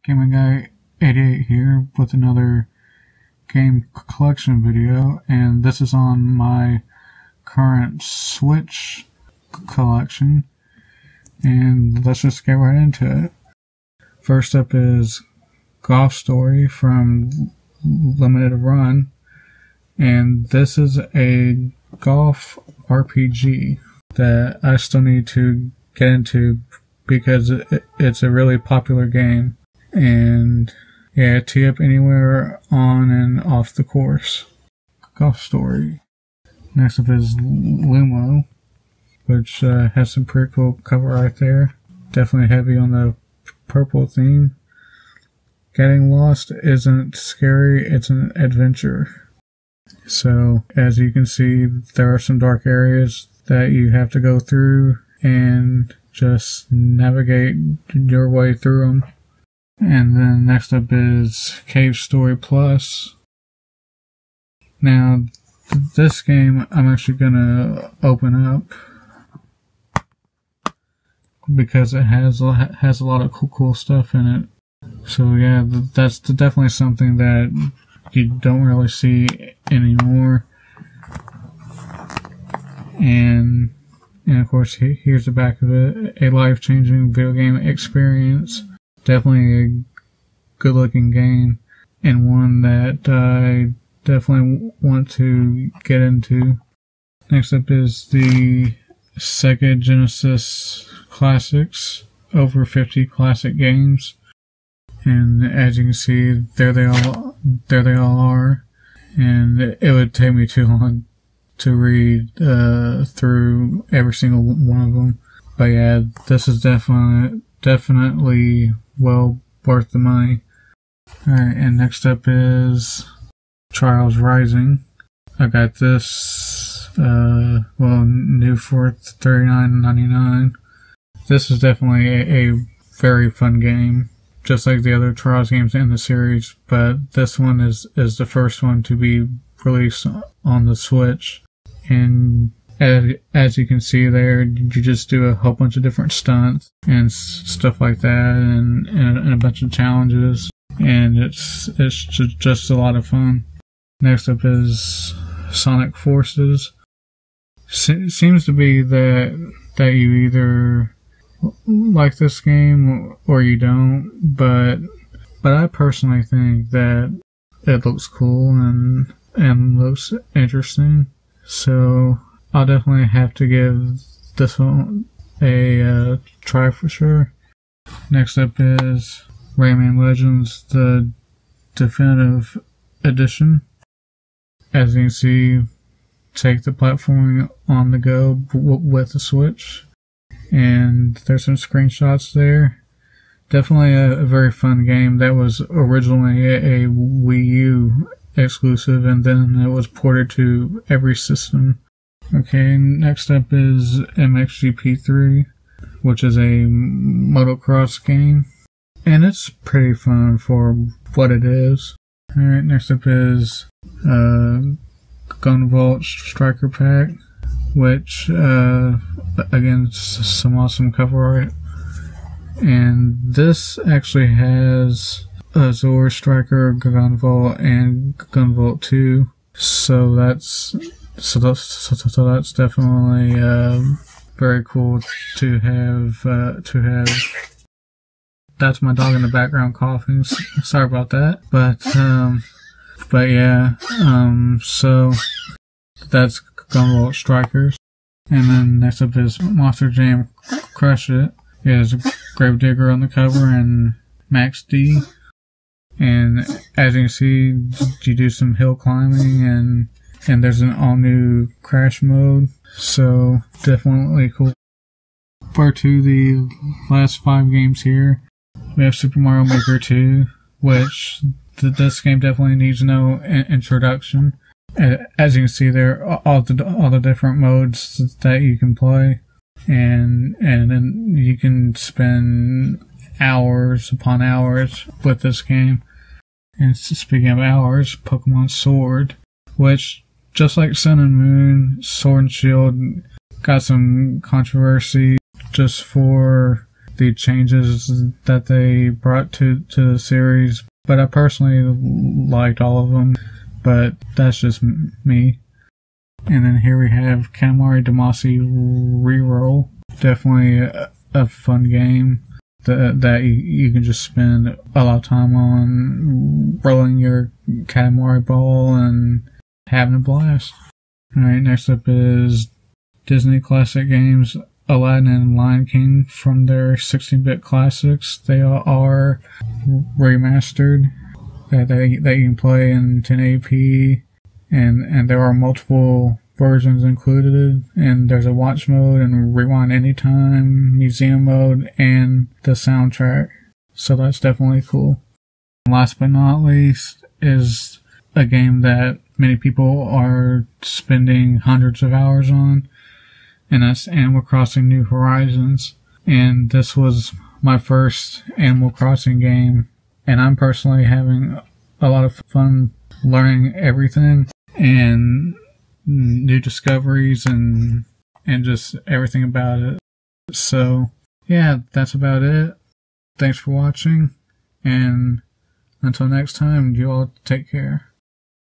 Gaming Guy 88 here with another game collection video, and this is on my current Switch collection, and let's just get right into it. First up is Golf Story from Limited Run, and this is a golf RPG that I still need to get into because it's a really popular game. And yeah, tee up anywhere on and off the course. Golf Story. Next up is Lumo, which has some pretty cool cover art there. Definitely heavy on the purple theme. Getting lost isn't scary, it's an adventure. So, as you can see, there are some dark areas that you have to go through and just navigate your way through them. And then next up is Cave Story Plus. Now, this game I'm actually gonna open up because it has a lot of cool stuff in it. So yeah, that's definitely something that you don't really see anymore. And of course, here's the back of it: a life-changing video game experience. Definitely a good-looking game, and one that I definitely want to get into. Next up is the Sega Genesis Classics, over 50 classic games, and as you can see, there they all are, and it would take me too long to read through every single one of them. But yeah, this is definitely well worth the money. Alright, and next up is Trials Rising. I got this, new for $39.99. This is definitely a very fun game, just like the other Trials games in the series, but this one is the first one to be released on the Switch. And as you can see there, you just do a whole bunch of different stunts and stuff like that, and a bunch of challenges, and it's just a lot of fun. Next up is Sonic Forces. Seems to be that you either like this game or you don't, but I personally think that it looks cool and looks interesting, so I'll definitely have to give this one a try for sure. Next up is Rayman Legends, the Definitive Edition. As you can see, take the platforming on the go with the Switch. And there's some screenshots there. Definitely a very fun game. That was originally a Wii U exclusive, and then it was ported to every system. Okay, next up is MXGP3, which is a motocross game, and it's pretty fun for what it is. Alright, next up is Gunvolt Striker Pack, which, again, some awesome cover art. And this actually has Azure Striker, Gunvolt, and Gunvolt 2, so that's definitely very cool to have. That's my dog in the background coughing. Sorry about that. But yeah. So that's Gunvolt Strikers. And then next up is Monster Jam Crush It. It has Gravedigger on the cover and Max D. And as you can see, you do some hill climbing, and there's an all-new crash mode, so definitely cool. For the last 5 games here, we have Super Mario Maker 2, which this game definitely needs no introduction. As you can see there, all the different modes that you can play, and then you can spend hours upon hours with this game. And speaking of hours, Pokemon Sword, which, just like Sun and Moon, Sword and Shield got some controversy just for the changes that they brought to the series, but I personally liked all of them, but that's just me. And then here we have Katamari Damacy Reroll. Definitely a fun game that you can just spend a lot of time on rolling your Katamari ball and having a blast. Alright, next up is Disney Classic Games Aladdin and Lion King from their 16-bit classics. They are remastered that you can play in 1080p, and there are multiple versions included, and there's a watch mode and rewind anytime, museum mode, and the soundtrack. So that's definitely cool. Last but not least is a game that many people are spending hundreds of hours on, and that's Animal Crossing New Horizons. And this was my first Animal Crossing game, and I'm personally having a lot of fun learning everything and new discoveries and just everything about it. So yeah, that's about it. Thanks for watching, and until next time, you all take care.